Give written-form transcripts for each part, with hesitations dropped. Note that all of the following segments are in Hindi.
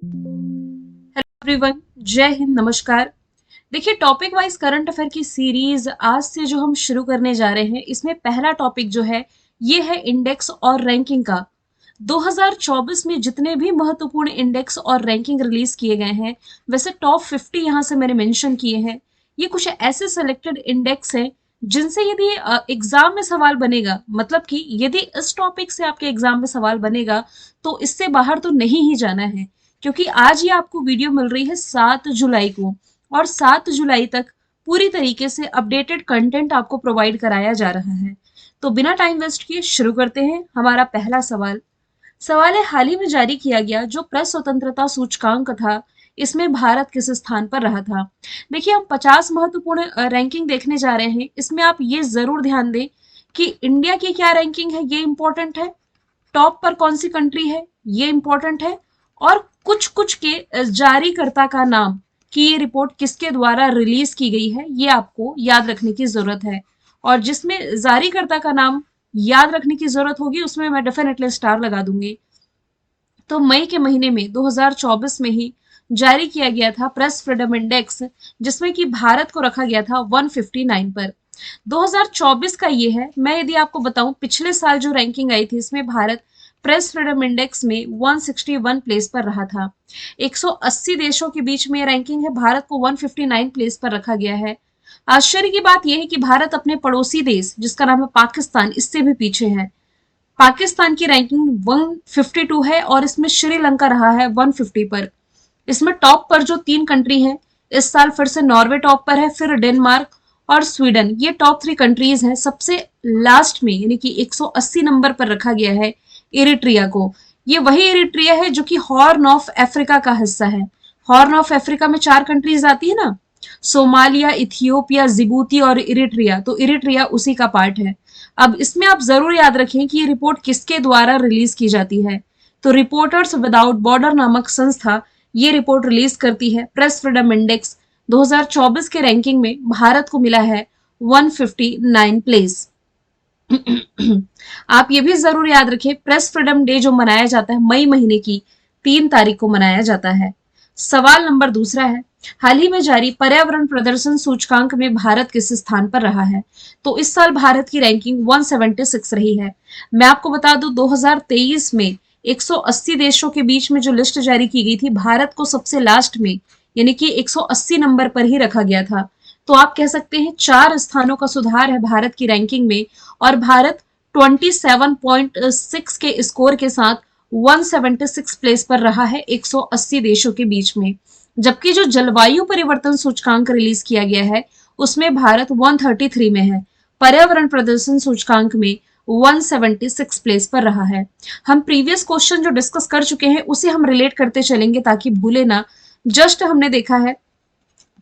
हेलो एवरीवन, जय हिंद, नमस्कार। देखिए, टॉपिक वाइज करंट अफेयर की सीरीज आज से जो हम शुरू करने जा रहे हैं, इसमें पहला टॉपिक जो है ये है इंडेक्स और रैंकिंग का। 2024 में जितने भी महत्वपूर्ण इंडेक्स और रैंकिंग रिलीज किए गए हैं, वैसे टॉप 50 यहाँ से मैंने मेंशन किए हैं। ये कुछ ऐसे सेलेक्टेड इंडेक्स हैं जिनसे यदि एग्जाम में सवाल बनेगा, मतलब कि यदि इस टॉपिक से आपके एग्जाम में सवाल बनेगा तो इससे बाहर तो नहीं ही जाना है, क्योंकि आज ये आपको वीडियो मिल रही है 7 जुलाई को, और 7 जुलाई तक पूरी तरीके से अपडेटेड कंटेंट आपको प्रोवाइड कराया जा रहा है। तो बिना टाइम वेस्ट किए शुरू करते हैं। हमारा पहला सवाल है, हाल ही में जारी किया गया जो प्रेस स्वतंत्रता सूचकांक था, इसमें भारत किस स्थान पर रहा था। देखिए, हम 50 महत्वपूर्ण रैंकिंग देखने जा रहे हैं। इसमें आप ये जरूर ध्यान दें कि इंडिया की क्या रैंकिंग है, ये इंपॉर्टेंट है। टॉप पर कौन सी कंट्री है, ये इंपॉर्टेंट है। और कुछ कुछ के जारीकर्ता का नाम, कि ये रिपोर्ट किसके द्वारा रिलीज की गई है, ये आपको याद रखने की जरूरत है। और जिसमें जारीकर्ता का नाम याद रखने की जरूरत होगी, उसमें मैं डेफिनेटली स्टार लगा दूंगी। तो मई के महीने में 2024 में ही जारी किया गया था प्रेस फ्रीडम इंडेक्स, जिसमें कि भारत को रखा गया था 159 पर। 2024 का ये है। मैं यदि आपको बताऊं, पिछले साल जो रैंकिंग आई थी, इसमें भारत प्रेस फ्रीडम इंडेक्स में 161 प्लेस पर रहा था। 180 देशों के बीच में रैंकिंग है, भारत को 159 प्लेस पर रखा गया है। आश्चर्य की बात यह है कि भारत अपने पड़ोसी देश, जिसका नाम है पाकिस्तान, इससे भी पीछे है। पाकिस्तान की रैंकिंग 152 है और इसमें श्रीलंका रहा है 150 पर। इसमें टॉप पर जो 3 कंट्री हैं, इस साल फिर से नॉर्वे टॉप पर है, फिर डेनमार्क और स्वीडन, ये टॉप 3 कंट्रीज हैं। सबसे लास्ट में यानी कि 180 नंबर पर रखा गया है इरिट्रिया को। ये वही इरिट्रिया है जो कि हॉर्न ऑफ अफ्रीका का हिस्सा है। हॉर्न ऑफ अफ्रीका में 4 कंट्रीज आती है ना, सोमालिया, इथियोपिया, जिबूती और इरिट्रिया। तो इरिट्रिया उसी का पार्ट है। अब इसमें आप जरूर याद रखें कि ये रिपोर्ट किसके द्वारा रिलीज की जाती है। तो रिपोर्टर्स विदाउट बॉर्डर नामक संस्था ये रिपोर्ट रिलीज करती है। प्रेस फ्रीडम इंडेक्स 2024 के रैंकिंग में भारत को मिला है 159 प्लेस। आप ये भी जरूर याद रखें, प्रेस फ्रीडम डे जो मनाया जाता है मई महीने की 3 तारीख को मनाया जाता है। सवाल नंबर दूसरा है, हाल ही में जारी पर्यावरण प्रदर्शन सूचकांक में भारत किस स्थान पर रहा है। तो इस साल भारत की रैंकिंग 176 रही है। मैं आपको बता दूं, 2023 में 180 देशों के बीच में जो लिस्ट जारी की गई थी, भारत को सबसे लास्ट में यानी कि 180 नंबर पर ही रखा गया था। तो आप कह सकते हैं 4 स्थानों का सुधार है भारत की रैंकिंग में, और भारत 27.6 के स्कोर के साथ 176 प्लेस पर रहा है 180 देशों के बीच में। जबकि जो जलवायु परिवर्तन सूचकांक रिलीज किया गया है, उसमें भारत 133 में है। पर्यावरण प्रदर्शन सूचकांक में 176 प्लेस पर रहा है। हम प्रीवियस क्वेश्चन जो डिस्कस कर चुके हैं उसे हम रिलेट करते चलेंगे ताकि भूले ना। जस्ट हमने देखा है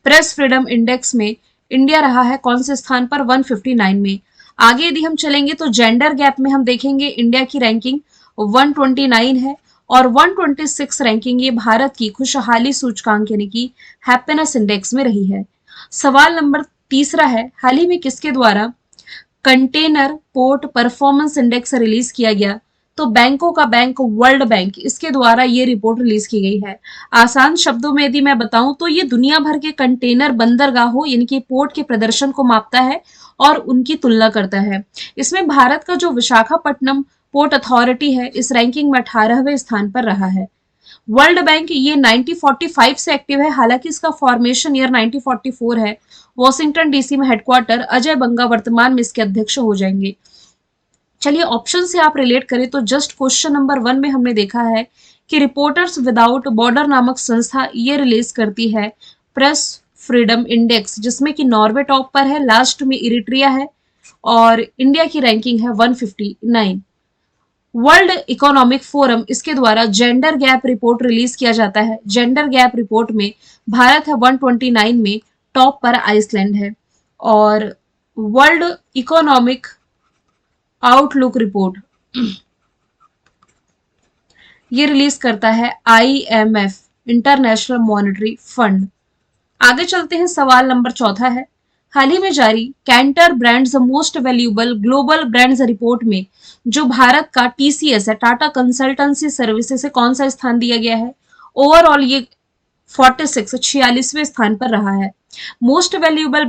प्रेस फ्रीडम इंडेक्स में इंडिया रहा है कौन से स्थान पर, 159 में। आगे यदि हम चलेंगे तो जेंडर गैप में हम देखेंगे इंडिया की रैंकिंग 129 है, और 126 रैंकिंग ये भारत की खुशहाली सूचकांक यानी कि हैप्पीनेस इंडेक्स में रही है। सवाल नंबर तीसरा है, हाल ही में किसके द्वारा container port performance index release किया गया। तो बैंकों का बैंक वर्ल्ड बैंक, इसके द्वारा ये रिपोर्ट रिलीज की गई है। आसान शब्दों में यदि मैं बताऊं तो ये दुनिया भर के कंटेनर बंदरगाहों यानी कि पोर्ट के प्रदर्शन को मापता है और उनकी तुलना करता है। इसमें भारत का जो विशाखापट्टनम पोर्ट अथॉरिटी है, इस रैंकिंग में 18वें स्थान पर रहा है। वर्ल्ड बैंक ये 1945 से एक्टिव है, हालांकि इसका फॉर्मेशन ईयर 1944 है। वॉशिंगटन डीसी में हेडक्वार्टर, अजय बंगा वर्तमान में इसके अध्यक्ष हो जाएंगे। चलिए ऑप्शन से आप रिलेट करें तो जस्ट क्वेश्चन नंबर 1 में हमने देखा है कि रिपोर्टर्स विदाउट बॉर्डर नामक संस्था ये रिलीज करती है प्रेस फ्रीडम इंडेक्स, जिसमें कि नॉर्वे टॉप पर है, लास्ट में इरिट्रिया है, और इंडिया की रैंकिंग है 159। वर्ल्ड इकोनॉमिक फोरम, इसके द्वारा जेंडर गैप रिपोर्ट रिलीज किया जाता है। जेंडर गैप रिपोर्ट में भारत है 129 में, टॉप पर आइसलैंड है। और वर्ल्ड इकोनॉमिक आउटलुक रिपोर्ट ये रिलीज करता है IMF, इंटरनेशनल मॉनेटरी फंड। आगे चलते हैं, सवाल नंबर चौथा है, हाल ही में जारी Kantar brands most valuable global brands report में जो भारत का TCS है, टाटा कंसल्टेंसी सर्विसेज से कौन सा स्थान दिया गया है। ओवरऑल ये 46वें स्थान पर रहा है। मोस्ट वैल्यूएबल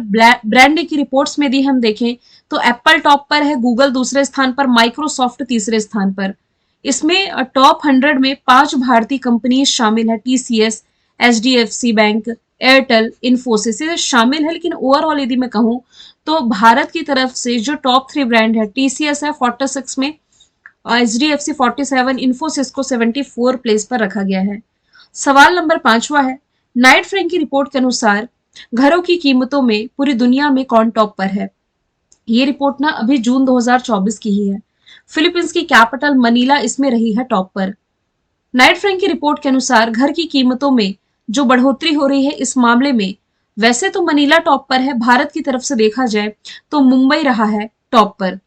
ब्रांड की रिपोर्ट्स में यदि हम देखें तो एप्पल टॉप पर है, गूगल दूसरे स्थान पर, माइक्रोसॉफ्ट तीसरे स्थान पर। इसमें टॉप 100 में 5 भारतीय कंपनी शामिल है, TCS, HDFC bank, Airtel, Infosys ये शामिल है। लेकिन ओवरऑल यदि मैं कहूं तो भारत की तरफ से जो टॉप 3 ब्रांड है, टीसीएस है 46 में, एचडीएफसी 47, इन्फोसिस को 74 प्लेस पर रखा गया है। सवाल नंबर 5वां है, नाइट फ्रैंक की रिपोर्ट के अनुसार घरों की कीमतों में पूरी दुनिया में कौन टॉप पर है? ये रिपोर्ट ना अभी जून 2024 की ही है। फिलीपींस की कैपिटल मनीला इसमें रही है टॉप पर। नाइट फ्रैंक की रिपोर्ट के अनुसार घर की कीमतों में जो बढ़ोतरी हो रही है इस मामले में वैसे तो मनीला टॉप पर है, भारत की तरफ से देखा जाए तो मुंबई रहा है टॉप पर।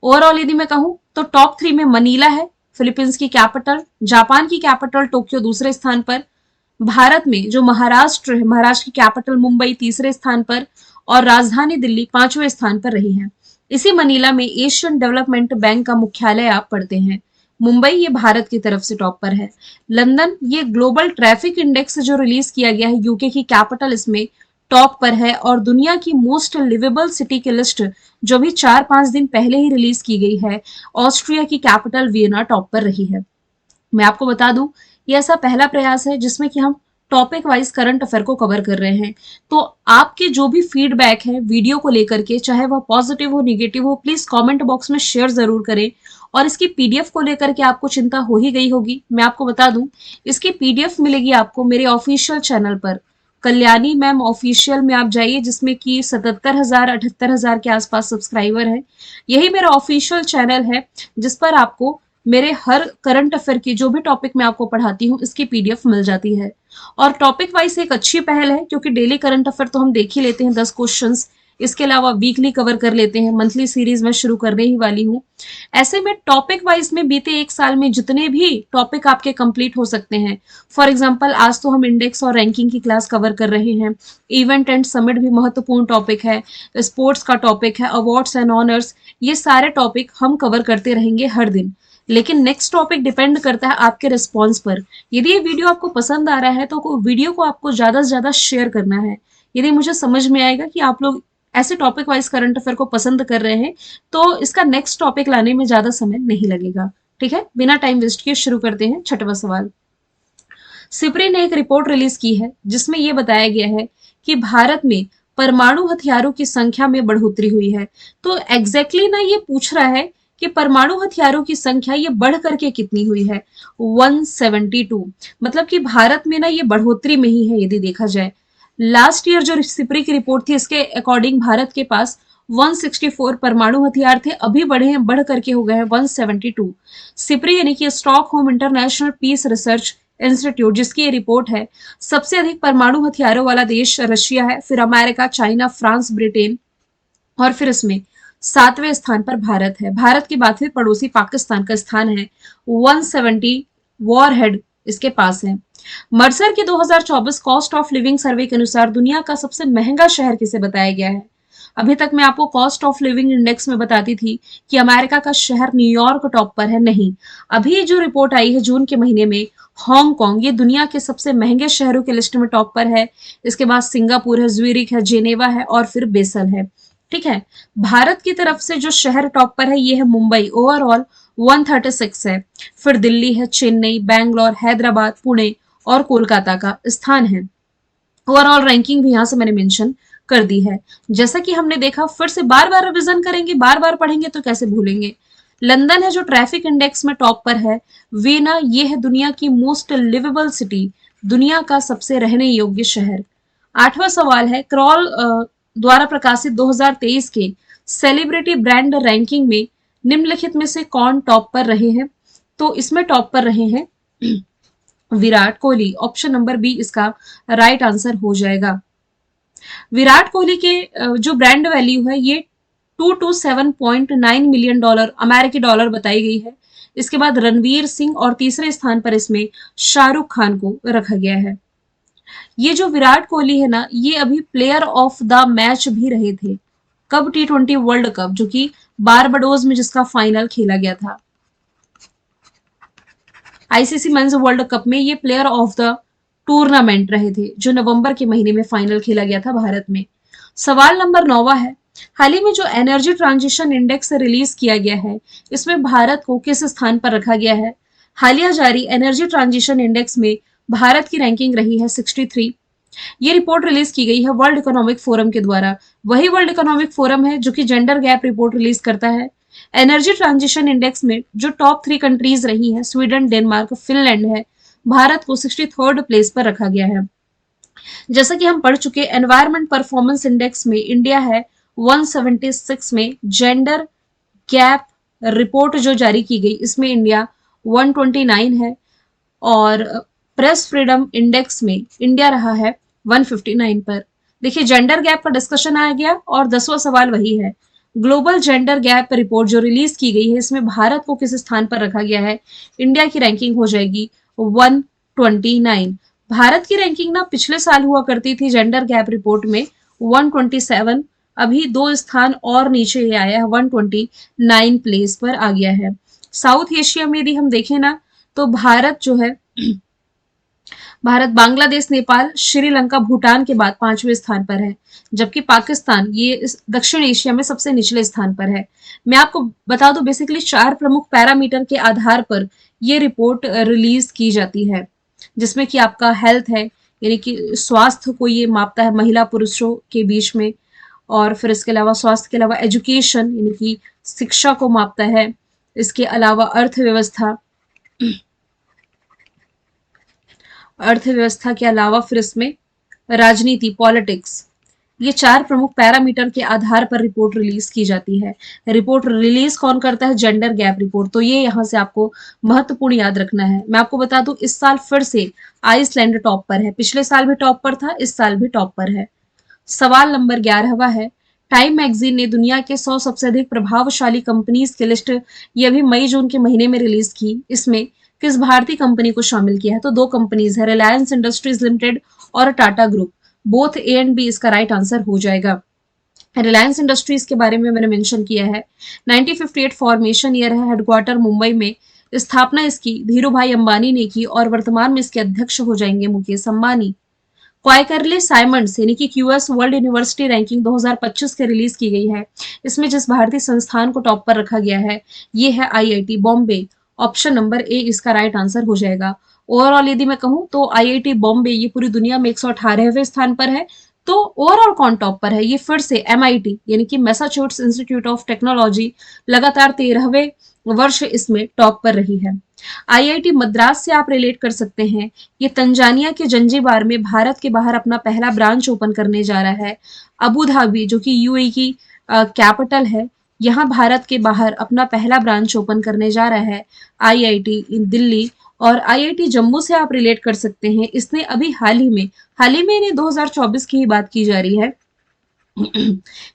ओवरऑल यदि मैं कहूं तो टॉप 3 में मनीला है, फिलीपींस की कैपिटल, जापान की कैपिटल टोक्यो दूसरे स्थान पर, भारत में जो महाराष्ट्र है, महाराष्ट्र की कैपिटल मुंबई तीसरे स्थान पर और राजधानी दिल्ली 5वें स्थान पर रही है। इसी मनीला में एशियन डेवलपमेंट बैंक का मुख्यालय आप पढ़ते हैं। मुंबई ये भारत की तरफ से टॉप पर है। लंदन ये ग्लोबल ट्रैफिक इंडेक्स जो रिलीज किया गया है, यूके की कैपिटल इसमें टॉप पर है। और दुनिया की मोस्ट लिवेबल सिटी की लिस्ट जो भी 4-5 दिन पहले ही रिलीज की गई है, ऑस्ट्रिया की कैपिटल वियना टॉप पर रही है। मैं आपको बता दूं ये ऐसा पहला प्रयास है जिसमें कि हम टॉपिक वाइज करंट अफेयर को कवर कर रहे हैं। तो आपके जो भी फीडबैक है वीडियो को लेकर के, चाहे वह पॉजिटिव हो निगेटिव हो, प्लीज कमेंट बॉक्स में शेयर जरूर करें। और इसकी पीडीएफ को लेकर के आपको चिंता हो ही गई होगी। मैं आपको बता दूं इसकी पीडीएफ मिलेगी आपको मेरे ऑफिशियल चैनल पर, कल्याणी मैम ऑफिशियल में आप जाइए, जिसमें कि 77,000-78,000 के आसपास सब्सक्राइबर है। यही मेरा ऑफिशियल चैनल है जिस पर आपको मेरे हर करंट अफेयर की जो भी टॉपिक मैं आपको पढ़ाती हूँ इसकी पीडीएफ मिल जाती है। और टॉपिक वाइज एक अच्छी पहल है क्योंकि डेली करंट अफेयर तो हम देख ही लेते हैं 10 क्वेश्चंस, इसके अलावा वीकली कवर कर लेते हैं, मंथली सीरीज में शुरू करने ही वाली हूँ। ऐसे में टॉपिक वाइज में बीते एक साल में जितने भी टॉपिक आपके कंप्लीट हो सकते हैं, फॉर एग्जांपल आज तो हम इंडेक्स और रैंकिंग की क्लास कवर कर रहे हैं, इवेंट एंड समिट भी महत्वपूर्ण टॉपिक है, स्पोर्ट्स का टॉपिक है, अवार्ड्स एंड ऑनर्स, ये सारे टॉपिक हम कवर करते रहेंगे हर दिन। लेकिन नेक्स्ट टॉपिक डिपेंड करता है आपके रिस्पॉन्स पर। यदि ये वीडियो आपको पसंद आ रहा है तो वीडियो को आपको ज्यादा से ज्यादा शेयर करना है। यदि मुझे समझ में आएगा कि आप लोग ऐसे टॉपिक वाइज करंट अफेयर को पसंद कर रहे हैं तो इसका नेक्स्ट टॉपिक लाने में ज्यादा समय नहीं लगेगा। ठीक है, बिना टाइम वेस्ट किए शुरू करते हैं। 6वां सवाल, सिप्री ने एक रिपोर्ट रिलीज की है जिसमें यह बताया गया है कि भारत में परमाणु हथियारों की संख्या में बढ़ोतरी हुई है। तो एग्जैक्टली ना ये पूछ रहा है कि परमाणु हथियारों की संख्या ये बढ़ करके कितनी हुई है, 172। मतलब कि भारत में ना ये बढ़ोतरी में ही है। यदि देखा जाए लास्ट ईयर जो सिप्री की रिपोर्ट थी इसके अकॉर्डिंग भारत के पास 164 परमाणु हथियार थे, अभी बढ़े हैं, बढ़ करके हो गए हैं 172। सिप्री यानी कि Stockholm International Peace Research Institute, जिसकी ये रिपोर्ट है, सबसे अधिक परमाणु हथियारों वाला देश रशिया है, फिर अमेरिका, चाइना, फ्रांस, ब्रिटेन और फिर इसमें 7वें स्थान पर भारत है। भारत की बात फिर पड़ोसी पाकिस्तान का स्थान है, 170 वॉरहेड इसके पास है। मर्सर के 2024 कॉस्ट ऑफ लिविंग सर्वे के अनुसार दुनिया का सबसे महंगा शहर किसे बताया गया है? अभी तक मैं आपको कॉस्ट ऑफ लिविंग इंडेक्स में बताती थी कि अमेरिका का शहर न्यूयॉर्क टॉप पर है, नहीं। अभी जो रिपोर्ट आई है जून के महीने में, हांगकांग ये दुनिया के सबसे महंगे शहरों की लिस्ट में टॉप पर है। इसके बाद सिंगापुर है, ज्यूरिख है, जेनेवा है और फिर बेसल है। ठीक है, भारत की तरफ से जो शहर टॉप पर है ये है मुंबई, ओवरऑल 136 है। फिर दिल्ली है, चेन्नई, बैंगलोर, हैदराबाद, पुणे और कोलकाता का स्थान है। ओवरऑल रैंकिंग भी यहां से मैंने मेंशन कर दी है। जैसा कि हमने देखा, फिर से बार बार रिवीजन करेंगे, बार बार पढ़ेंगे तो कैसे भूलेंगे। लंदन है जो ट्रैफिक इंडेक्स में टॉप पर है। वीना ये है दुनिया की मोस्ट लिवेबल सिटी, दुनिया का सबसे रहने योग्य शहर। 8वां सवाल है, क्रॉल द्वारा प्रकाशित 2023 के सेलिब्रिटी ब्रांड रैंकिंग में निम्नलिखित में से कौन टॉप पर रहे हैं? तो इसमें टॉप पर रहे हैं Virat Kohli. Option number B इसका राइट आंसर हो जाएगा। विराट कोहली के जो ब्रांड वैल्यू है ये 227.9 मिलियन डॉलर अमेरिकी डॉलर बताई गई है। इसके बाद रणवीर सिंह और तीसरे स्थान पर इसमें शाहरुख खान को रखा गया है। ये जो विराट कोहली है ना, ये अभी प्लेयर ऑफ द मैच भी रहे थे। कब? T20 वर्ल्ड कप, जो कि बारबाडोस में जिसका फाइनल खेला गया था। आईसीसी मेंस वर्ल्ड कप में ये प्लेयर ऑफ द टूर्नामेंट रहे थे जो नवंबर के महीने में फाइनल खेला गया था भारत में। सवाल नंबर 9 है, हाल ही में जो एनर्जी ट्रांजिशन इंडेक्स रिलीज किया गया है, इसमें भारत को किस स्थान पर रखा गया है? हालिया जारी एनर्जी ट्रांजिशन इंडेक्स में भारत की रैंकिंग रही है 63। ये रिपोर्ट रिलीज की गई है वर्ल्ड इकोनॉमिक फोरम के द्वारा। वही वर्ल्ड इकोनॉमिक फोरम है जो कि जेंडर गैप रिपोर्ट रिलीज करता है। एनर्जी ट्रांजिशन इंडेक्स में जो टॉप 3 कंट्रीज रही हैं, स्वीडन, डेनमार्क, फिनलैंड है, भारत को 63rd प्लेस पर रखा गया है। जैसा कि हम पढ़ चुके, एनवायरमेंट परफॉर्मेंस इंडेक्स में इंडिया है 176 में। जेंडर गैप रिपोर्ट जो जारी की गई, इसमें इंडिया 129 है। और प्रेस फ्रीडम इंडेक्स में इंडिया रहा है 159 पर। देखिए, जेंडर गैप का डिस्कशन आ गया और 10वां सवाल वही है। ग्लोबल जेंडर गैप रिपोर्ट जो रिलीज की गई है, इसमें भारत को किस स्थान पर रखा गया है? इंडिया की रैंकिंग हो जाएगी 129। भारत की रैंकिंग ना पिछले साल हुआ करती थी जेंडर गैप रिपोर्ट में 127, अभी 2 स्थान और नीचे ये आया है, 129 प्लेस पर आ गया है। साउथ एशिया में यदि हम देखें ना, तो भारत जो है, भारत बांग्लादेश, नेपाल, श्रीलंका, भूटान के बाद 5वें स्थान पर है, जबकि पाकिस्तान ये इस दक्षिण एशिया में सबसे निचले स्थान पर है। मैं आपको बता दूं, बेसिकली 4 प्रमुख पैरामीटर के आधार पर ये रिपोर्ट रिलीज की जाती है, जिसमें कि आपका हेल्थ है, यानी कि स्वास्थ्य को ये मापता है महिला पुरुषों के बीच में, और फिर इसके अलावा स्वास्थ्य के अलावा एजुकेशन यानी कि शिक्षा को मापता है। इसके अलावा अर्थव्यवस्था के अलावा फिर इसमें राजनीति, पॉलिटिक्स, ये 4 प्रमुख पैरामीटर के आधार पर रिपोर्ट रिलीज की जाती है। रिपोर्ट रिलीज कौन करता है? Gender gap report. तो ये यहाँ से आपको महत्वपूर्ण याद रखना है। मैं आपको बता दूं, इस साल फिर से आइसलैंड टॉप पर है, पिछले साल भी टॉप पर था, इस साल भी टॉप पर है। सवाल नंबर 11 है, टाइम मैगजीन ने दुनिया के 100 सबसे अधिक प्रभावशाली कंपनीज की लिस्ट ये अभी मई जून के महीने में रिलीज की। इसमें किस भारतीय कंपनी को शामिल किया है? तो 2 कंपनीज है, रिलायंस इंडस्ट्रीज लिमिटेड और Tata group. Both A and B इसका राइट आंसर हो जाएगा। रिलायंस इंडस्ट्रीज के बारे में मैंने मेंशन किया है, 1958 फॉर्मेशन ईयर है, हेडक्वार्टर मुंबई में, स्थापना इसकी धीरू भाई अंबानी ने की और वर्तमान में इसके अध्यक्ष हो जाएंगे मुकेश अंबानी। क्वाइकरले साइमंड्स यानी कि क्यूएस वर्ल्ड यूनिवर्सिटी रैंकिंग 2025 के रिलीज की गई है। इसमें जिस भारतीय संस्थान को टॉप पर रखा गया है, ये है IIT Bombay. Option number A इसका राइट आंसर हो जाएगा। ओवरऑल यदि मैं कहूं तो आईआईटी बॉम्बे ये पूरी दुनिया में 118वें स्थान पर है। तो ओवरऑल कौन टॉप पर है? ये फिर से एमआईटी यानी कि मैसाचुसेट्स इंस्टीट्यूट ऑफ टेक्नोलॉजी लगातार 13वें वर्ष इसमें टॉप पर रही है। आईआईटी मद्रास से आप रिलेट कर सकते हैं, ये तंजानिया के जंजीबार में भारत के बाहर अपना पहला ब्रांच ओपन करने जा रहा है। अबू धाबी जो कि यूएई की कैपिटल है, यहाँ भारत के बाहर अपना पहला ब्रांच ओपन करने जा रहा है आईआईटी दिल्ली। और आईआईटी जम्मू से आप रिलेट कर सकते हैं, इसने अभी हाल ही में इन्हें 2024 की ही बात की जा रही है,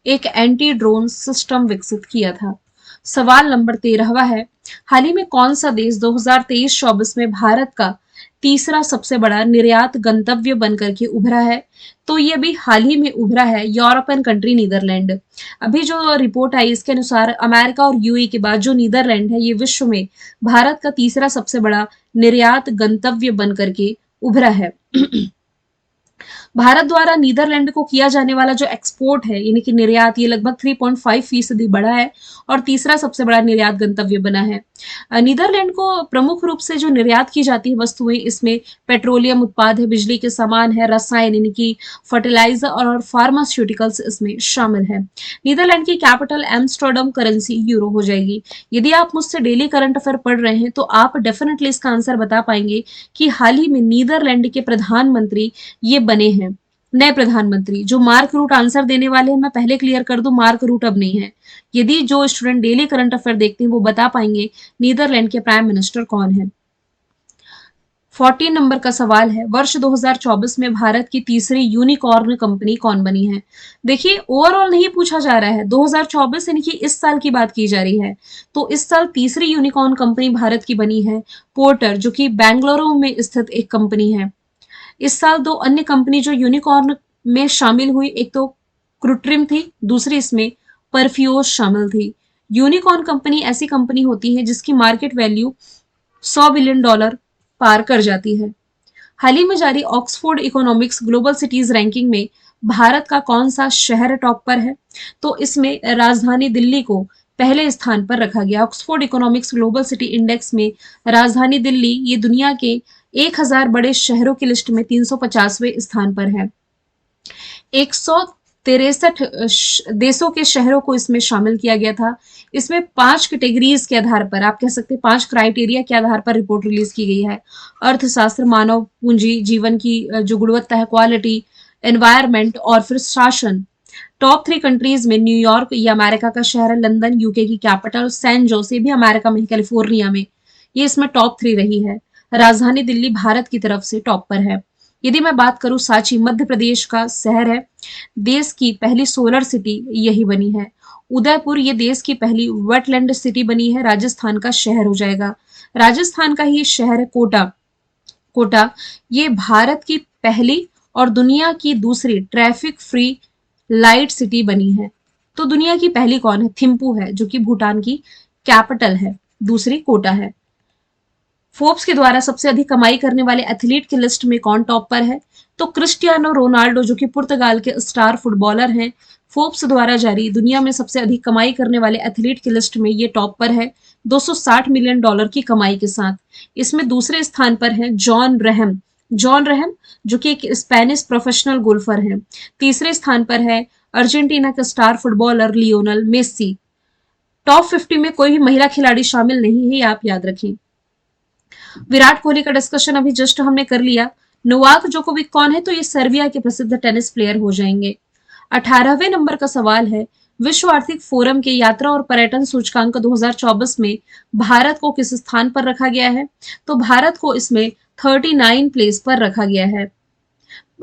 एक एंटी ड्रोन सिस्टम विकसित किया था। सवाल नंबर 13 है, हाल ही में कौन सा देश 2023-24 में भारत का तीसरा सबसे बड़ा निर्यात गंतव्य बनकर के उभरा है? तो ये भी हाल ही में उभरा है यूरोपियन कंट्री नीदरलैंड। अभी जो रिपोर्ट आई इसके अनुसार अमेरिका और यूएई के बाद जो नीदरलैंड है, ये विश्व में भारत का तीसरा सबसे बड़ा निर्यात गंतव्य बनकर के उभरा है। भारत द्वारा नीदरलैंड को किया जाने वाला जो एक्सपोर्ट है यानी कि निर्यात, ये लगभग 3.5% बढ़ा है और तीसरा सबसे बड़ा निर्यात गंतव्य बना है। नीदरलैंड को प्रमुख रूप से जो निर्यात की जाती है वस्तुएं, इसमें पेट्रोलियम उत्पाद है, बिजली के सामान है, रसायन यानी कि फर्टिलाइजर और फार्मास्यूटिकल्स इसमें शामिल है। नीदरलैंड की कैपिटल एम्स्टर्डम, करेंसी यूरो हो जाएगी। यदि आप मुझसे डेली करंट अफेयर पढ़ रहे हैं तो आप डेफिनेटली इसका आंसर बता पाएंगे कि हाल ही में नीदरलैंड के प्रधानमंत्री ये बने हैं, नए प्रधानमंत्री। जो मार्क रूट आंसर देने वाले हैं, मैं पहले क्लियर कर दूं, मार्क रूट अब नहीं है। यदि जो स्टूडेंट डेली करंट अफेयर देखते हैं वो बता पाएंगे नीदरलैंड के प्राइम मिनिस्टर कौन है। 14 नंबर का सवाल है, वर्ष 2024 में भारत की तीसरी यूनिकॉर्न कंपनी कौन बनी है? देखिए, ओवरऑल नहीं पूछा जा रहा है, 2024 यानी कि इस साल की बात की जा रही है। तो इस साल तीसरी यूनिकॉर्न कंपनी भारत की बनी है पोर्टर, जो कि बेंगलुरु में स्थित एक कंपनी है। इस साल 2 अन्य कंपनी जो यूनिकॉर्न में शामिल हुई, एक तो कृत्रिम थी, दूसरी इसमें परफ्यूज शामिल थी। यूनिकॉर्न कंपनी ऐसी कंपनी होती है जिसकी मार्केट वैल्यू $100 बिलियन पार कर जाती है। हाल ही में जारी Oxford economics global cities ranking में भारत का कौन सा शहर टॉप पर है? तो इसमें राजधानी दिल्ली को पहले स्थान पर रखा गया। Oxford economics global city index में राजधानी दिल्ली ये दुनिया के 1000 बड़े शहरों की लिस्ट में 350वें स्थान पर है। 163 देशों के शहरों को इसमें शामिल किया गया था। इसमें 5 कैटेगरीज के आधार पर, आप कह सकते हैं 5 क्राइटेरिया के आधार पर रिपोर्ट रिलीज की गई है। अर्थशास्त्र, मानव पूंजी, जीवन की जो गुणवत्ता है, क्वालिटी, एनवायरमेंट और फिर शासन। टॉप 3 कंट्रीज में न्यूयॉर्क, ये अमेरिका का शहर है, लंदन यूके की कैपिटल, सैन जोसे भी अमेरिका में, कैलिफोर्निया में, ये इसमें टॉप 3 रही है। राजधानी दिल्ली भारत की तरफ से टॉप पर है। यदि मैं बात करूं, सांची मध्य प्रदेश का शहर है, देश की पहली सोलर सिटी यही बनी है। उदयपुर ये देश की पहली वेटलैंड सिटी बनी है, राजस्थान का शहर हो जाएगा। राजस्थान का ही शहर है कोटा। कोटा ये भारत की पहली और दुनिया की दूसरी ट्रैफिक फ्री लाइट सिटी बनी है। तो दुनिया की पहली कौन है? थिम्पू है, जो कि भूटान की कैपिटल है। दूसरी कोटा है। फोर्ब्स के द्वारा सबसे अधिक कमाई करने वाले एथलीट की लिस्ट में कौन टॉप पर है? तो क्रिस्टियानो रोनाल्डो, जो कि पुर्तगाल के स्टार फुटबॉलर हैं, फोर्ब्स द्वारा जारी दुनिया में सबसे अधिक कमाई करने वाले एथलीट की लिस्ट में ये टॉप पर है, $260 मिलियन की कमाई के साथ। इसमें दूसरे स्थान पर है जॉन रहम, जो कि एक स्पेनिश प्रोफेशनल गोल्फर हैं। तीसरे स्थान पर है अर्जेंटीना का star footballer Lionel Messi. Top 50 में कोई भी महिला खिलाड़ी शामिल नहीं है, ये आप याद रखें। विराट कोहली का डिस्कशन अभी जस्ट हमने कर लिया। नोवाक जोकोविक कौन है? तो ये सर्बिया के प्रसिद्ध टेनिस प्लेयर हो जाएंगे। 18वें नंबर का सवाल है, विश्व आर्थिक फोरम के यात्रा और पर्यटन सूचकांक 2024 में भारत को किस स्थान पर रखा गया है? तो भारत को इसमें 39 प्लेस पर रखा गया है।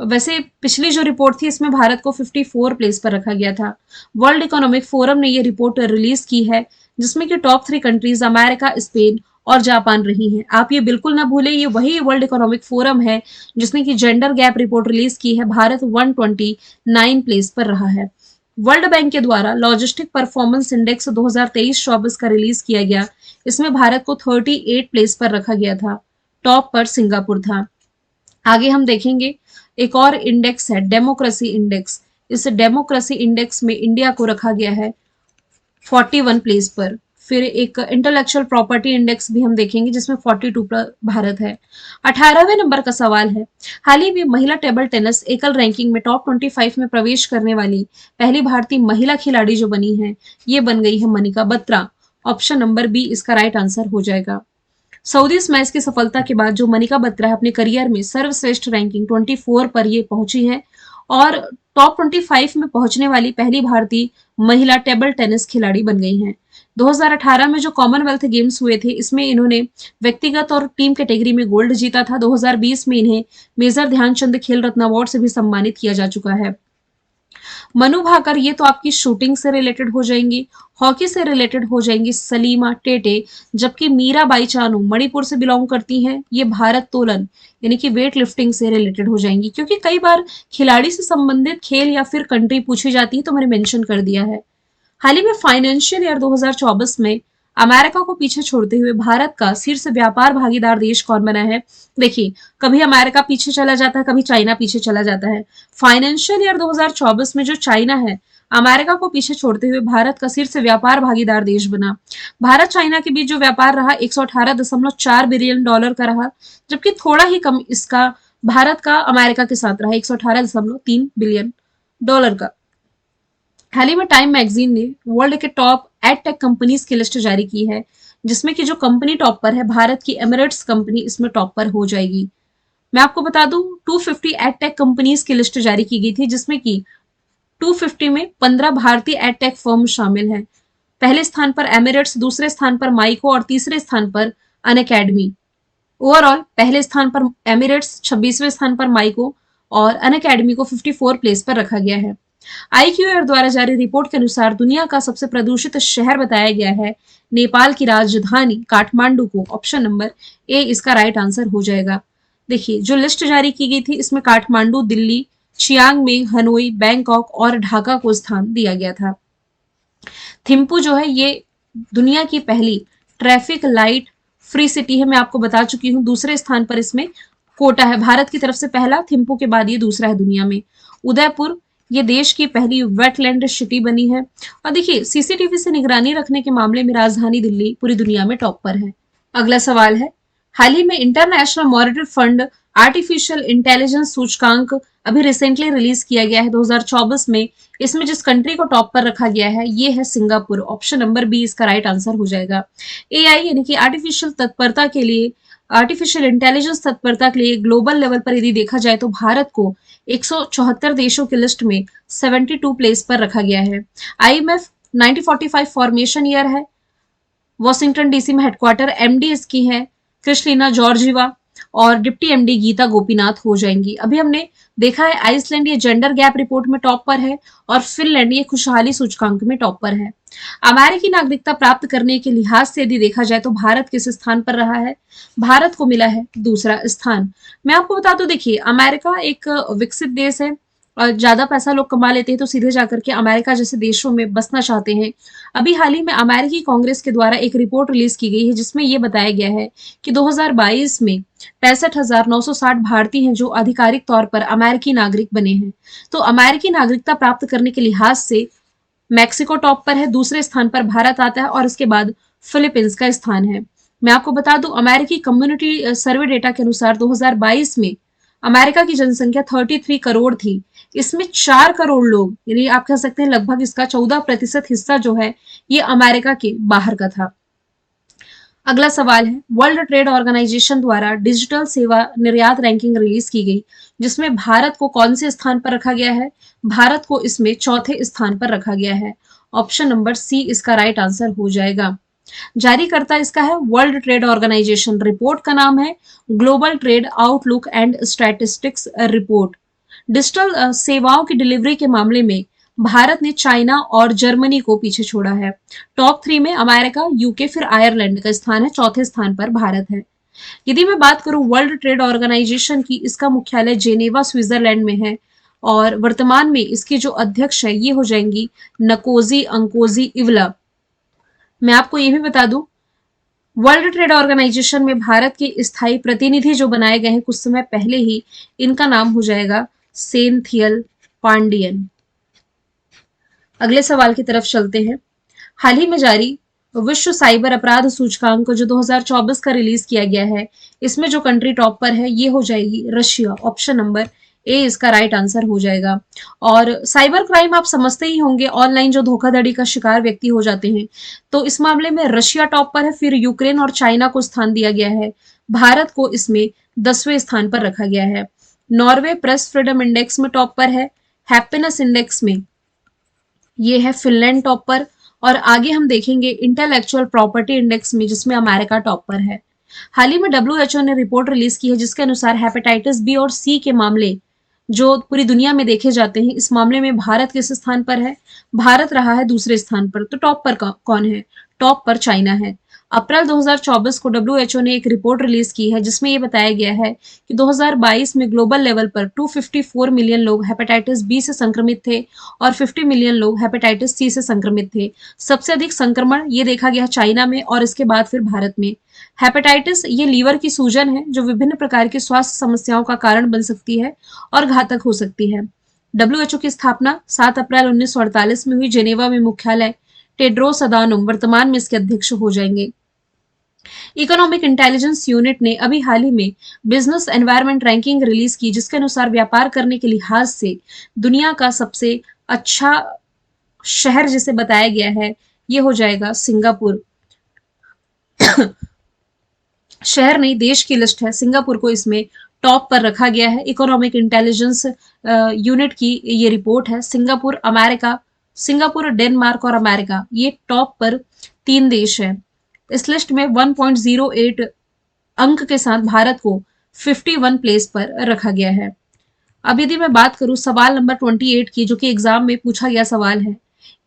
वैसे पिछली जो रिपोर्ट थी इसमें भारत को 54 प्लेस पर रखा गया था। वर्ल्ड इकोनॉमिक फोरम ने ये रिपोर्ट रिलीज की है, जिसमें कि टॉप 3 कंट्रीज अमेरिका, स्पेन और जापान रही हैं। आप ये बिल्कुल ना भूलें, ये वही वर्ल्ड इकोनॉमिक फोरम है जिसने की जेंडर गैप रिपोर्ट रिलीज की है। भारत 129 प्लेस पर रहा है। वर्ल्ड बैंक के द्वारा लॉजिस्टिक परफॉर्मेंस इंडेक्स 2023-24 का रिलीज किया गया। इसमें भारत को 38 प्लेस पर रखा गया था। टॉप पर सिंगापुर था। आगे हम देखेंगे एक और इंडेक्स है डेमोक्रेसी इंडेक्स। इस डेमोक्रेसी इंडेक्स में इंडिया को रखा गया है 41 प्लेस पर। फिर एक इंटेलेक्चुअल प्रॉपर्टी इंडेक्स भी हम देखेंगे जिसमें 42 पर भारत है। 18वें नंबर का सवाल है, हाल ही में महिला टेबल टेनिस एकल रैंकिंग में टॉप 25 में प्रवेश करने वाली पहली भारतीय महिला खिलाड़ी जो बनी है, ये बन गई है Manika Batra. Option number B इसका राइट आंसर हो जाएगा। सऊदी मैच की सफलता के बाद जो मनिका बत्रा है अपने करियर में सर्वश्रेष्ठ रैंकिंग 24 पर ये पहुंची है और टॉप 25 में पहुंचने वाली पहली भारतीय महिला टेबल टेनिस खिलाड़ी बन गई हैं। 2018 में जो कॉमनवेल्थ गेम्स हुए थे इसमें इन्होंने व्यक्तिगत और टीम कैटेगरी में गोल्ड जीता था। 2020 में इन्हें मेजर ध्यानचंद खेल रत्न अवार्ड से भी सम्मानित किया जा चुका है। मनु भाकर ये तो आपकी शूटिंग से रिलेटेड हो जाएंगी। हॉकी से रिलेटेड हो जाएंगी सलीमा टेटे, जबकि मीराबाई चानू मणिपुर से बिलोंग करती हैं, ये भारत तोलन यानी कि वेट लिफ्टिंग से रिलेटेड हो जाएंगी। क्योंकि कई बार खिलाड़ी से संबंधित खेल या फिर कंट्री पूछी जाती है तो मैंने मेंशन कर दिया है। हाल ही में फाइनेंशियल ईयर 2024 में अमेरिका को पीछे छोड़ते हुए भारत का शीर्ष व्यापार भागीदार देश कौन बना है? देखिए, कभी अमेरिका पीछे चला जाता है, कभी चाइना पीछे चला जाता है। फाइनेंशियल ईयर 2024 में जो चाइना है अमेरिका को पीछे छोड़ते हुए भारत का शीर्ष व्यापार भागीदार देश बना। भारत चाइना के बीच जो व्यापार रहा 118.4 बिलियन डॉलर का रहा, जबकि थोड़ा ही कम इसका भारत का अमेरिका के साथ रहा 118.3 बिलियन डॉलर का। हाल ही में टाइम मैगजीन ने वर्ल्ड के टॉप एडटेक कंपनीज की लिस्ट जारी की है, जिसमें कि जो कंपनी टॉप पर है भारत की एमिरेट्स कंपनी इसमें टॉप पर हो जाएगी। मैं आपको बता दूं 250 एडटेक कंपनीज की लिस्ट जारी की गई थी, जिसमें कि 250 में 15 भारतीय एडटेक फर्म शामिल हैं। पहले स्थान पर एमिरेट्स, दूसरे स्थान पर माइको और तीसरे स्थान पर अनअकैडमी। ओवरऑल पहले स्थान पर एमिरेट्स, 26वें स्थान पर माइको और अनअकैडमी को 54 प्लेस पर रखा गया है। IQAir द्वारा जारी रिपोर्ट के अनुसार दुनिया का सबसे प्रदूषित शहर बताया गया है नेपाल की राजधानी काठमांडू को। ऑप्शन नंबर ए इसका राइट आंसर हो जाएगा। देखिए, जो लिस्ट जारी की गई थी इसमें काठमांडू, दिल्ली, चियांग में, हनोई, बैंकॉक और ढाका को स्थान दिया गया था। थिम्पू जो है ये दुनिया की पहली ट्रैफिक लाइट फ्री सिटी है, मैं आपको बता चुकी हूँ। दूसरे स्थान पर इसमें कोटा है भारत की तरफ से पहला, थिम्पू के बाद ये दूसरा है दुनिया में। उदयपुर ये देश की पहली वेटलैंड सिटी बनी है। और देखिए सीसीटीवी से निगरानी रखने के मामले में राजधानी दिल्ली पूरी दुनिया में टॉप पर है। अगला सवाल है, हाल ही में international monetary fund artificial intelligence सूचकांक अभी रिसेंटली रिलीज किया गया है 2024 में। इसमें जिस कंट्री को टॉप पर रखा गया है ये है सिंगापुर। ऑप्शन नंबर बी इसका राइट आंसर हो जाएगा। एआई यानी कि आर्टिफिशियल इंटेलिजेंस तत्परता के लिए ग्लोबल लेवल पर यदि देखा जाए तो भारत को 174 देशों की लिस्ट में 72 प्लेस पर रखा गया है। आईएमएफ 1945 फॉर्मेशन ईयर है। वॉशिंगटन डीसी में हेडक्वार्टर। एमडी इसकी है क्रिस्टलिना जॉर्जिवा और डिप्टी एमडी गीता गोपीनाथ हो जाएंगी। अभी हमने देखा है आइसलैंड ये जेंडर गैप रिपोर्ट में टॉप पर है और फिनलैंड ये खुशहाली सूचकांक में टॉप पर है। अमेरिकी नागरिकता प्राप्त करने के लिहाज से यदि देखा जाए तो भारत किस स्थान पर रहा है? भारत को मिला है दूसरा स्थान। मैं आपको बता दूं, देखिए अमेरिका एक विकसित देश है और ज्यादा पैसा लोग कमा लेते हैं तो सीधे जाकर के अमेरिका जैसे देशों में बसना चाहते हैं। अभी हाल ही में अमेरिकी कांग्रेस के द्वारा एक रिपोर्ट रिलीज की गई है जिसमें यह बताया गया है कि 2022 में 65,960 भारतीय हैं जो आधिकारिक तौर पर अमेरिकी नागरिक बने हैं। तो अमेरिकी नागरिकता प्राप्त करने के लिहाज से मैक्सिको टॉप पर है, दूसरे स्थान पर भारत आता है और इसके बाद फिलीपींस का स्थान है। मैं आपको बता दूं अमेरिकी कम्युनिटी सर्वे डेटा के अनुसार 2022 में अमेरिका की जनसंख्या 33 करोड़ थी। इसमें 4 करोड़ लोग यानी आप कह सकते हैं लगभग इसका 14% हिस्सा जो है ये अमेरिका के बाहर का था। अगला सवाल है, वर्ल्ड ट्रेड ऑर्गेनाइजेशन द्वारा डिजिटल सेवा निर्यात रैंकिंग रिलीज की गई जिसमें भारत को कौन से स्थान पर रखा गया है? भारत को इसमें चौथे स्थान पर रखा गया है। ऑप्शन नंबर सी इसका राइट आंसर हो जाएगा। जारीकर्ता इसका है वर्ल्ड ट्रेड ऑर्गेनाइजेशन। रिपोर्ट का नाम है global trade outlook and statistics report. Digital सेवाओं की डिलीवरी के मामले में भारत ने चाइना और जर्मनी को पीछे छोड़ा है। टॉप 3 में अमेरिका, यूके फिर आयरलैंड का स्थान है, चौथे स्थान पर भारत है। यदि मैं बात करूं वर्ल्ड ट्रेड ऑर्गेनाइजेशन की, इसका मुख्यालय जेनेवा स्विट्जरलैंड में है और वर्तमान में इसकी जो अध्यक्ष है ये हो जाएंगी नकोजी अंकोजी इवला। मैं आपको ये भी बता दूं वर्ल्ड ट्रेड ऑर्गेनाइजेशन में भारत के स्थायी प्रतिनिधि जो बनाए गए हैं कुछ समय पहले ही, इनका नाम हो जाएगा सेनथियल पांडियन। अगले सवाल की तरफ चलते हैं। हाल ही में जारी विश्व साइबर अपराध सूचकांक जो 2024 का रिलीज किया गया है, इसमें जो कंट्री टॉप पर है ये हो जाएगी रशिया। ऑप्शन नंबर ए इसका राइट आंसर हो जाएगा। और साइबर क्राइम आप समझते ही होंगे, ऑनलाइन जो धोखाधड़ी का शिकार व्यक्ति हो जाते हैं, तो इस मामले में रशिया टॉप पर है, फिर यूक्रेन और चाइना को स्थान दिया गया है। भारत को इसमें 10वें स्थान पर रखा गया है। नॉर्वे प्रेस फ्रीडम इंडेक्स में टॉप पर है। हैप्पीनेस इंडेक्स में ये है फिनलैंड टॉप पर। और आगे हम देखेंगे इंटेलेक्चुअल प्रॉपर्टी इंडेक्स में जिसमें अमेरिका टॉप पर है। हाल ही में डब्ल्यूएचओ ने रिपोर्ट रिलीज की है जिसके अनुसार हेपेटाइटिस बी और सी के मामले जो पूरी दुनिया में देखे जाते हैं, इस मामले में भारत किस स्थान पर है? भारत रहा है दूसरे स्थान पर। तो टॉप पर कौन है? टॉप पर चाइना है। अप्रैल 2024 को डब्ल्यूएचओ ने एक रिपोर्ट रिलीज की है जिसमें यह बताया गया है कि 2022 में ग्लोबल लेवल पर 254 मिलियन लोग हेपेटाइटिस बी से संक्रमित थे और 50 मिलियन लोग हेपेटाइटिस सी से संक्रमित थे। सबसे अधिक संक्रमण ये देखा गया चाइना में और इसके बाद फिर भारत में। हेपेटाइटिस ये लीवर की सूजन है जो विभिन्न प्रकार की स्वास्थ्य समस्याओं का कारण बन सकती है और घातक हो सकती है। डब्ल्यूएचओ की स्थापना 7 अप्रैल 1948 में हुई। जेनेवा में मुख्यालय। टेड्रोस अदानोम वर्तमान में इसके अध्यक्ष हो जाएंगे। इकोनॉमिक इंटेलिजेंस यूनिट ने अभी हाल ही में बिजनेस एनवायरनमेंट रैंकिंग रिलीज की जिसके अनुसार व्यापार करने के लिहाज से दुनिया का सबसे अच्छा शहर जिसे बताया गया है ये हो जाएगा सिंगापुर। शहर नहीं देश की लिस्ट है, सिंगापुर को इसमें टॉप पर रखा गया है। इकोनॉमिक इंटेलिजेंस यूनिट की ये रिपोर्ट है। सिंगापुर, डेनमार्क और अमेरिका ये टॉप पर 3 देश है। इस लिस्ट में 1.08 अंक के साथ भारत को 51 प्लेस पर रखा गया है। अब यदि मैं बात करूं सवाल नंबर 28 की जो कि एग्जाम में पूछा गया सवाल है,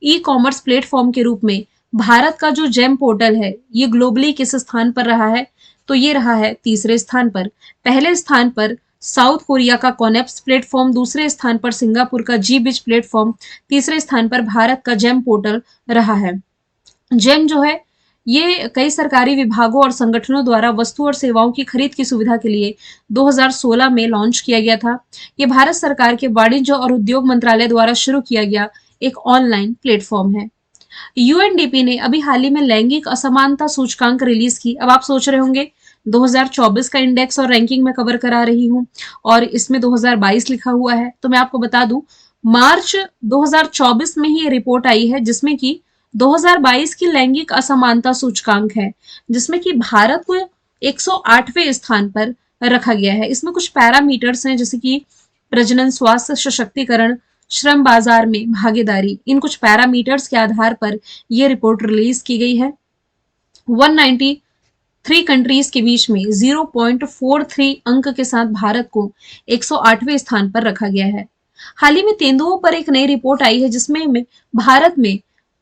ई कॉमर्स प्लेटफॉर्म के रूप में भारत का जो जेम पोर्टल है ये ग्लोबली किस स्थान पर रहा है? तो ये रहा है तीसरे स्थान पर। पहले स्थान पर साउथ कोरिया का कॉनेप्स प्लेटफॉर्म, दूसरे स्थान पर सिंगापुर का जी बिच प्लेटफॉर्म, तीसरे स्थान पर भारत का जेम पोर्टल रहा है। जेम जो है ये कई सरकारी विभागों और संगठनों द्वारा वस्तु और सेवाओं की खरीद की सुविधा के लिए 2016 में लॉन्च किया गया था। ये भारत सरकार के वाणिज्य और उद्योग मंत्रालय द्वारा शुरू किया गया एक ऑनलाइन प्लेटफॉर्म है। यूएनडीपी ने अभी हाल ही में लैंगिक असमानता सूचकांक रिलीज की। अब आप सोच रहे होंगे 2024 का इंडेक्स और रैंकिंग मैं कवर करा रही हूँ और इसमें 2022 लिखा हुआ है, तो मैं आपको बता दूं मार्च 2024 में ही ये रिपोर्ट आई है जिसमें कि 2022 की लैंगिक असमानता सूचकांक है, जिसमें कि भारत को 108वें स्थान पर रखा गया है। इसमें कुछ पैरामीटर्स हैं जैसे कि प्रजनन, स्वास्थ्य, सशक्तिकरण, श्रम बाजार में भागीदारी। इन कुछ पैरामीटर्स के आधार पर यह रिपोर्ट रिलीज की गई है। 193 कंट्रीज के बीच में 0.43 अंक के साथ भारत को 108वें स्थान पर रखा गया है। हाल ही में तेंदुओं पर एक नई रिपोर्ट आई है जिसमें भारत में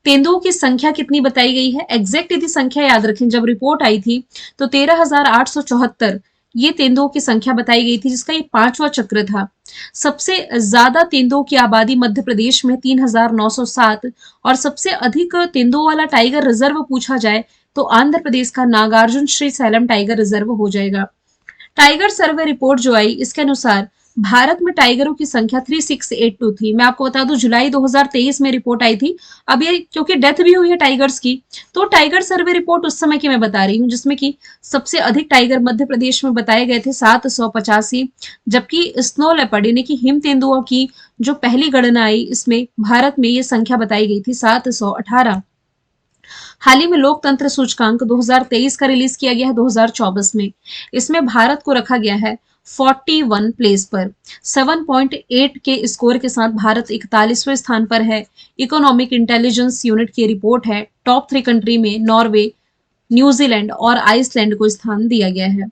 तेंदुओं की संख्या कितनी बताई गई है। एग्जैक्ट यदि संख्या याद रखें, जब रिपोर्ट आई थी तो 13,874 ये तेंदुओं की संख्या बताई गई थी, जिसका ये 5वां चक्र था। सबसे ज्यादा तेंदुओं की आबादी मध्य प्रदेश में 3,907 और सबसे अधिक तेंदुओं वाला टाइगर रिजर्व पूछा जाए तो आंध्र प्रदेश का नागार्जुन श्री सैलम टाइगर रिजर्व हो जाएगा। टाइगर सर्वे रिपोर्ट जो आई इसके अनुसार भारत में टाइगरों की संख्या 3682 थी। मैं आपको बता दूं जुलाई 2023 में रिपोर्ट आई थी। अब ये क्योंकि डेथ भी हुई है टाइगर्स की, तो टाइगर सर्वे रिपोर्ट उस समय की मैं बता रही हूँ जिसमें कि सबसे अधिक टाइगर मध्य प्रदेश में बताए गए थे 785, जबकि स्नो लेपर्ड यानी कि हिम तेंदुओं की जो पहली गणना आई इसमें भारत में ये संख्या बताई गई थी 718। हाल ही में लोकतंत्र सूचकांक 2023 का रिलीज किया गया है 2024 में। इसमें भारत को रखा गया है 41 प्लेस पर। 7.8 के स्कोर के साथ भारत 41वें स्थान पर है। इकोनॉमिक इंटेलिजेंस यूनिट की रिपोर्ट है। टॉप 3 कंट्री में नॉर्वे, न्यूजीलैंड और आइसलैंड को स्थान दिया गया है।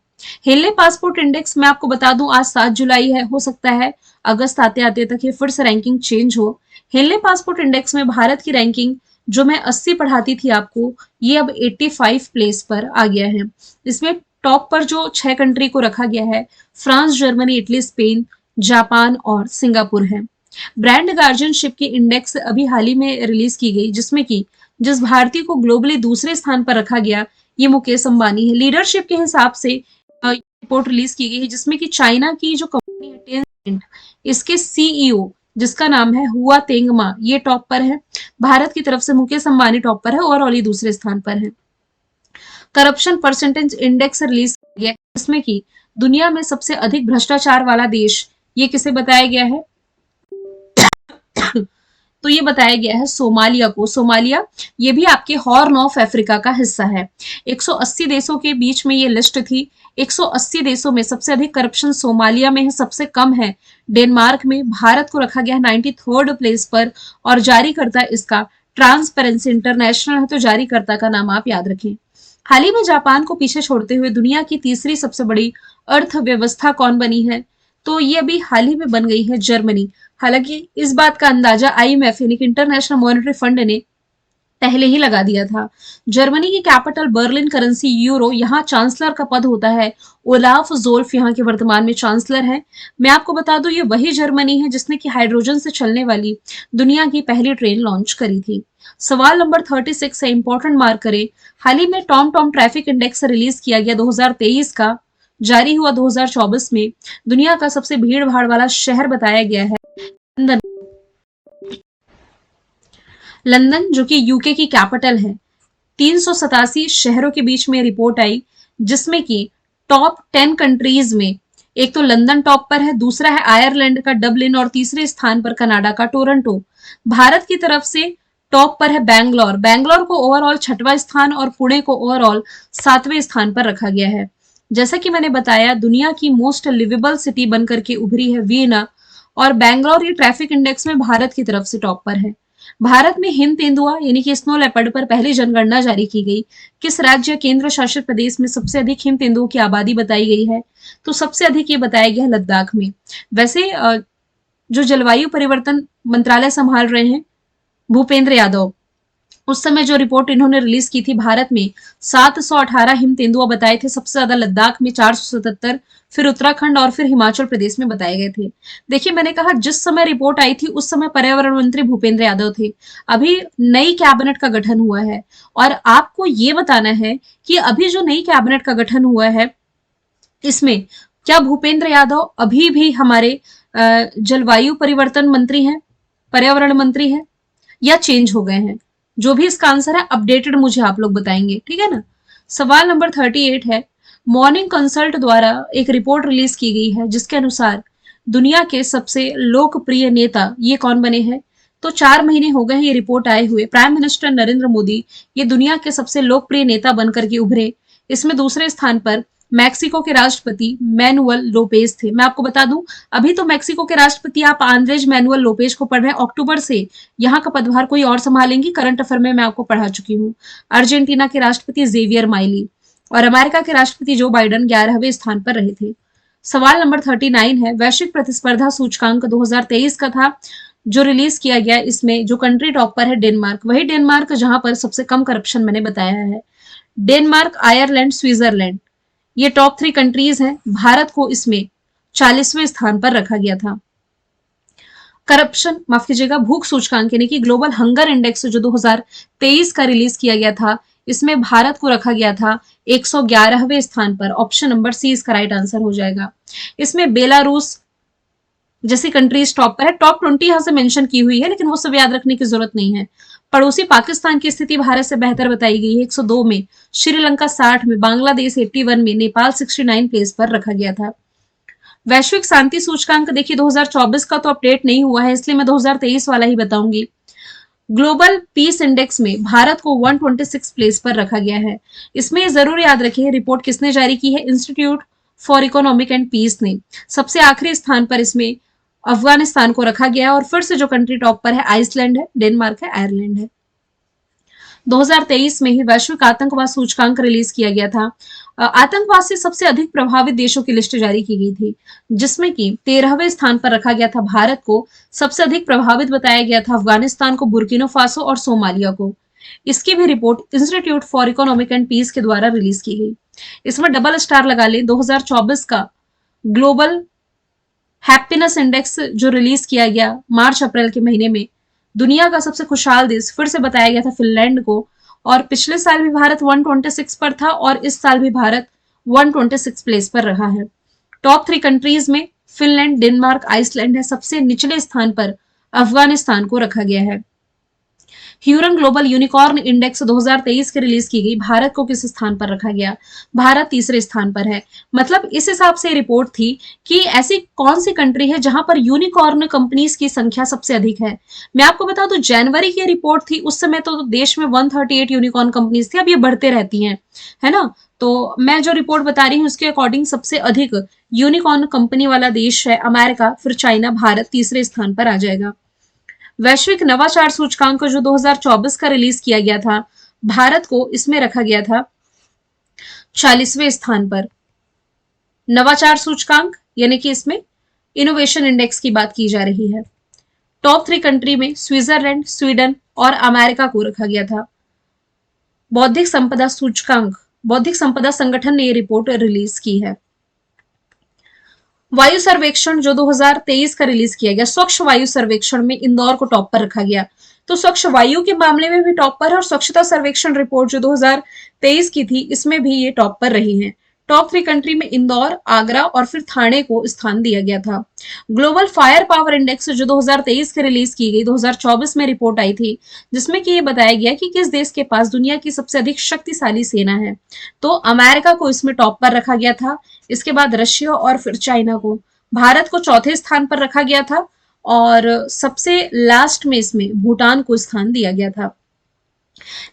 हेनले पासपोर्ट इंडेक्स मैं आपको बता दूं आज 7 जुलाई है, हो सकता है अगस्त आते आते तक ये फिर से रैंकिंग चेंज हो। हेनले पासपोर्ट इंडेक्स में भारत की रैंकिंग जो मैं 80 पढ़ाती थी आपको, ये अब 85 प्लेस पर आ गया है। इसमें टॉप पर जो 6 कंट्री को रखा गया है France, Germany, Italy, Spain, Japan और सिंगापुर है। ब्रांड गार्जियनशिप की इंडेक्स अभी हाल ही में रिलीज की गई जिसमें कि जिस भारतीय को ग्लोबली दूसरे स्थान पर रखा गया ये मुकेश अंबानी है। लीडरशिप के हिसाब से रिपोर्ट रिलीज की गई है जिसमें कि चाइना की जो कंपनी है टेंसेंट, इसके सीईओ जिसका नाम है हुआ तेंगमा, ये टॉप पर है। भारत की तरफ से मुकेश अंबानी टॉप पर है, ओवरऑल ही दूसरे स्थान पर है। करप्शन परसेंटेज इंडेक्स रिलीज किया गया जिसमें कि दुनिया में सबसे अधिक भ्रष्टाचार वाला देश ये किसे बताया गया है तो ये बताया गया है सोमालिया को। सोमालिया ये भी आपके हॉर्न ऑफ अफ्रीका का हिस्सा है। 180 देशों के बीच में ये लिस्ट थी। 180 देशों में सबसे अधिक करप्शन सोमालिया में है, सबसे कम है डेनमार्क में। भारत को रखा गया 93rd प्लेस पर और जारीकर्ता इसका ट्रांसपेरेंसी इंटरनेशनल है, तो जारीकर्ता का नाम आप याद रखें। हाल ही में जापान को पीछे छोड़ते हुए दुनिया की तीसरी सबसे बड़ी अर्थव्यवस्था कौन बनी है, तो ये अभी हाल ही में बन गई है जर्मनी। हालांकि इस बात का अंदाजा आईएमएफ यानी कि इंटरनेशनल मॉनेटरी फंड ने पहले ही लगा दिया था। जर्मनी की कैपिटल बर्लिन, करेंसी यूरो, यहाँ चांसलर का पद होता है ओलाफ जोल्फ, यहाँ के वर्तमान में चांसलर है। मैं आपको बता दूं ये वही जर्मनी है जिसने कि हाइड्रोजन से चलने वाली दुनिया की पहली ट्रेन लॉन्च करी थी। सवाल नंबर 36 है, इंपॉर्टेंट मार्क करें। हाल ही में टॉम ट्रैफिक इंडेक्स रिलीज किया गया 2023 का, जारी हुआ 2024 में। दुनिया का सबसे भीड़ भाड़ वाला शहर बताया गया है लंदन। लंदन जो कि यूके की कैपिटल है। 387 शहरों के बीच में रिपोर्ट आई जिसमें कि टॉप 10 कंट्रीज में एक तो लंदन टॉप पर है, दूसरा है आयरलैंड का डबलिन और तीसरे स्थान पर कनाडा का टोरंटो। भारत की तरफ से टॉप पर है बैंगलोर। बैंगलोर को ओवरऑल 6वां स्थान और पुणे को ओवरऑल 7वें स्थान पर रखा गया है। जैसा कि मैंने बताया दुनिया की मोस्ट लिवेबल सिटी बनकर के उभरी है वियना, और बैंगलोर ये ट्रैफिक इंडेक्स में भारत की तरफ से टॉप पर है। भारत में हिम तेंदुआ यानी कि स्नो लेपर्ड पर पहली जनगणना जारी की गई। किस राज्य केंद्र शासित प्रदेश में सबसे अधिक हिम तेंदुओं की आबादी बताई गई है, तो सबसे अधिक ये बताया गया है लद्दाख में। वैसे जो जलवायु परिवर्तन मंत्रालय संभाल रहे हैं भूपेंद्र यादव, उस समय जो रिपोर्ट इन्होंने रिलीज की थी, भारत में 718 हिम तेंदुआ बताए थे, सबसे ज्यादा लद्दाख में 477, फिर उत्तराखंड और फिर हिमाचल प्रदेश में बताए गए थे। देखिए, मैंने कहा जिस समय रिपोर्ट आई थी उस समय पर्यावरण मंत्री भूपेंद्र यादव थे। अभी नई कैबिनेट का गठन हुआ है और आपको ये बताना है कि अभी जो नई कैबिनेट का गठन हुआ है इसमें क्या भूपेंद्र यादव अभी भी हमारे जलवायु परिवर्तन मंत्री हैं, पर्यावरण मंत्री हैं, या चेंज हो गए हैं? जो भी इसका आंसर है अपडेटेड मुझे आप लोग बताएंगे, ठीक है ना। सवाल नंबर 38 है, मॉर्निंग कंसल्ट द्वारा एक रिपोर्ट रिलीज की गई है जिसके अनुसार दुनिया के सबसे लोकप्रिय नेता ये कौन बने हैं? तो 4 महीने हो गए हैं ये रिपोर्ट आए हुए। प्राइम मिनिस्टर नरेंद्र मोदी ये दुनिया के सबसे लोकप्रिय नेता बनकर के उभरे। इसमें दूसरे स्थान पर मैक्सिको के राष्ट्रपति मैनुअल लोपेज थे। मैं आपको बता दूं, अभी तो मैक्सिको के राष्ट्रपति आप आंद्रेज मैनुअल लोपेज को पढ़ रहे हैं, अक्टूबर से यहाँ का पदभार कोई और संभालेंगी। करंट अफेयर में मैं आपको पढ़ा चुकी हूँ। अर्जेंटीना के राष्ट्रपति जेवियर माइली और अमेरिका के राष्ट्रपति जो बाइडन 11वें स्थान पर रहे थे। सवाल नंबर 39 है, वैश्विक प्रतिस्पर्धा सूचकांक 2023 का था जो रिलीज किया गया। इसमें जो कंट्री टॉप पर है डेनमार्क, वही डेनमार्क जहां पर सबसे कम करप्शन मैंने बताया है। डेनमार्क, आयरलैंड, स्विट्जरलैंड ये टॉप 3 कंट्रीज हैं। भारत को इसमें 40वें स्थान पर रखा गया था। करप्शन, माफ कीजिएगा, भूख सूचकांक यानी कि ग्लोबल हंगर इंडेक्स जो 2023 का रिलीज किया गया था, इसमें भारत को रखा गया था 111वें स्थान पर। ऑप्शन नंबर सी इसका राइट आंसर हो जाएगा। इसमें बेलारूस जैसी कंट्रीज टॉप पर है। टॉप 20 यहां से मेंशन की हुई है, लेकिन वो सब याद रखने की जरूरत नहीं है। पड़ोसी पाकिस्तान की स्थिति भारत से बेहतर बताई गई है 102 में, श्रीलंका 60 में, बांग्लादेश 81 में, नेपाल 69 प्लेस पर रखा गया था। वैश्विक शांति सूचकांक देखिए 2024 का तो अपडेट नहीं हुआ है, इसलिए मैं 2023 वाला ही बताऊंगी। ग्लोबल पीस इंडेक्स में भारत को 126 प्लेस पर रखा गया है। इसमें जरूर याद रखिए रिपोर्ट किसने जारी की है, Institute for Economic and Peace ने। सबसे आखिरी स्थान पर इसमें अफगानिस्तान को रखा गया है और फिर से जो कंट्री टॉप पर है आइसलैंड है, डेनमार्क है, आयरलैंड है। 2023 में ही वैश्विक आतंकवाद सूचकांक रिलीज किया गया था। आतंकवाद से सबसे अधिक प्रभावित देशों की लिस्ट जारी की गई थी, जिसमें कि 13वें स्थान पर रखा गया था भारत को। सबसे अधिक प्रभावित बताया गया था अफगानिस्तान को, बुर्किनो फासो और सोमालिया को। इसकी भी report Institute for Economic and Peace के द्वारा रिलीज की गई। इसमें डबल स्टार लगा ले। 2024 का ग्लोबल हैप्पीनेस इंडेक्स जो रिलीज किया गया मार्च अप्रैल के महीने में, दुनिया का सबसे खुशहाल देश फिर से बताया गया था फिनलैंड को। और पिछले साल भी भारत 126 पर था और इस साल भी भारत 126 प्लेस पर रहा है। टॉप 3 कंट्रीज में फिनलैंड, डेनमार्क, आइसलैंड है। सबसे निचले स्थान पर अफगानिस्तान को रखा गया है। ह्यूरन ग्लोबल यूनिकॉर्न इंडेक्स 2023 की रिलीज की गई। भारत को किस स्थान पर रखा गया? भारत तीसरे स्थान पर है। मतलब इस हिसाब से रिपोर्ट थी कि ऐसी कौन सी कंट्री है जहां पर यूनिकॉर्न कंपनीज की संख्या सबसे अधिक है। मैं आपको बता दूं, जनवरी की रिपोर्ट थी, उस समय तो देश में 138 यूनिकॉर्न कंपनीज थी। अब ये बढ़ते रहती हैं, है ना। तो मैं जो रिपोर्ट बता रही हूँ उसके अकॉर्डिंग सबसे अधिक यूनिकॉर्न कंपनी वाला देश है अमेरिका, फिर चाइना, भारत तीसरे स्थान पर आ जाएगा। वैश्विक नवाचार सूचकांक जो 2024 का रिलीज किया गया था, भारत को इसमें रखा गया था 40वें स्थान पर। नवाचार सूचकांक यानी कि इसमें इनोवेशन इंडेक्स की बात की जा रही है। टॉप 3 कंट्री में स्विट्जरलैंड, स्वीडन और अमेरिका को रखा गया था। बौद्धिक संपदा सूचकांक, बौद्धिक संपदा संगठन ने यह रिपोर्ट रिलीज की है। वायु सर्वेक्षण जो 2023 का रिलीज किया गया, स्वच्छ वायु सर्वेक्षण में इंदौर को टॉप पर रखा गया। तो स्वच्छ वायु के मामले में भी टॉप पर है और स्वच्छता सर्वेक्षण रिपोर्ट जो 2023 की थी इसमें भी ये टॉप पर रही है। टॉप 3 कंट्री में इंदौर, आगरा और फिर थाने को स्थान दिया गया था। ग्लोबल फायर पावर इंडेक्स जो 2023 के रिलीज की गई, 2024 में रिपोर्ट आई थी, जिसमें कि ये बताया गया कि किस देश के पास दुनिया की सबसे अधिक शक्तिशाली सेना है। तो अमेरिका को इसमें टॉप पर रखा गया था, इसके बाद रशिया और फिर चाइना को। भारत को चौथे स्थान पर रखा गया था और सबसे लास्ट में इसमें भूटान को स्थान दिया गया था।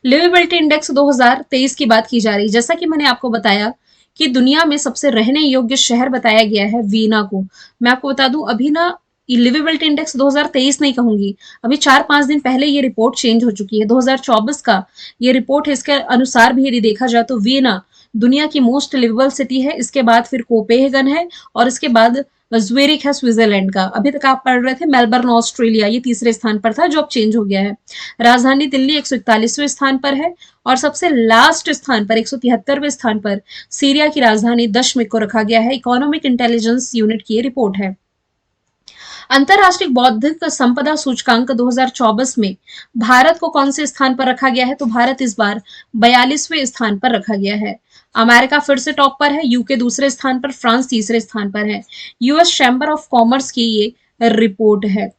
लिवेबिलिटी इंडेक्स 2023 की बात की जा रही, जैसा कि मैंने आपको बताया कि दुनिया में सबसे रहने योग्य शहर बताया गया है वीना को। मैं आपको बता दूं, अभी ना लिवेबिलिटी इंडेक्स 2023 नहीं कहूंगी, अभी 4-5 दिन पहले ये रिपोर्ट चेंज हो चुकी है। 2024 का ये रिपोर्ट है, इसके अनुसार भी यदि देखा जाए तो वीना दुनिया की मोस्ट लिवेबल सिटी है। इसके बाद फिर कोपेनहेगन है और इसके बाद ज्यूरिख है स्विट्जरलैंड का। अभी तक आप पढ़ रहे थे मेलबर्न ऑस्ट्रेलिया, ये तीसरे स्थान पर था जो अब चेंज हो गया है। राजधानी दिल्ली 141वें स्थान पर है। और सबसे लास्ट स्थान पर 173वें स्थान पर सीरिया की राजधानी दशमिक को रखा गया है। इकोनॉमिक इंटेलिजेंस यूनिट की ये रिपोर्ट है। अंतरराष्ट्रीय बौद्धिक संपदा सूचकांक 2024 में भारत को कौन से स्थान पर रखा गया है? तो भारत इस बार 42वें स्थान पर रखा गया है। अमेरिका फिर से टॉप पर है, यूके दूसरे स्थान पर, फ्रांस तीसरे स्थान पर है। यूएस चैम्बर ऑफ कॉमर्स की ये रिपोर्ट है।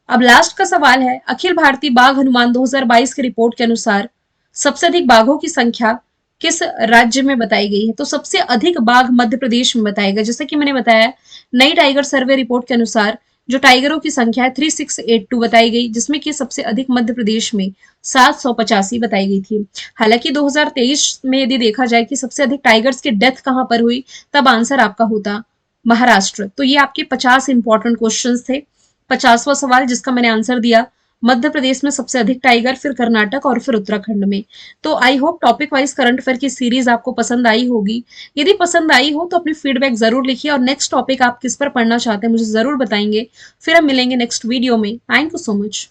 अब लास्ट का सवाल है, अखिल भारतीय बाघ अनुमान 2022 की रिपोर्ट के अनुसार सबसे अधिक बाघों की संख्या किस राज्य में बताई गई है? तो सबसे अधिक बाघ मध्य प्रदेश में बताया गया। जैसे कि मैंने बताया, नई टाइगर सर्वे रिपोर्ट के अनुसार जो टाइगरों की संख्या है 3682 बताई गई, जिसमें कि सबसे अधिक मध्य प्रदेश में 785 बताई गई थी। हालांकि 2023 में यदि देखा जाए कि सबसे अधिक टाइगर्स की डेथ कहां पर हुई, तब आंसर आपका होता महाराष्ट्र। तो ये आपके 50 इंपॉर्टेंट क्वेश्चंस थे। 50वां सवाल जिसका मैंने आंसर दिया, मध्य प्रदेश में सबसे अधिक टाइगर, फिर कर्नाटक और फिर उत्तराखंड में। तो I hope topic wise current affair की सीरीज आपको पसंद आई होगी। यदि पसंद आई हो तो अपनी फीडबैक जरूर लिखिए, और नेक्स्ट टॉपिक आप किस पर पढ़ना चाहते हैं मुझे जरूर बताएंगे। फिर हम मिलेंगे नेक्स्ट वीडियो में। Thank you so much.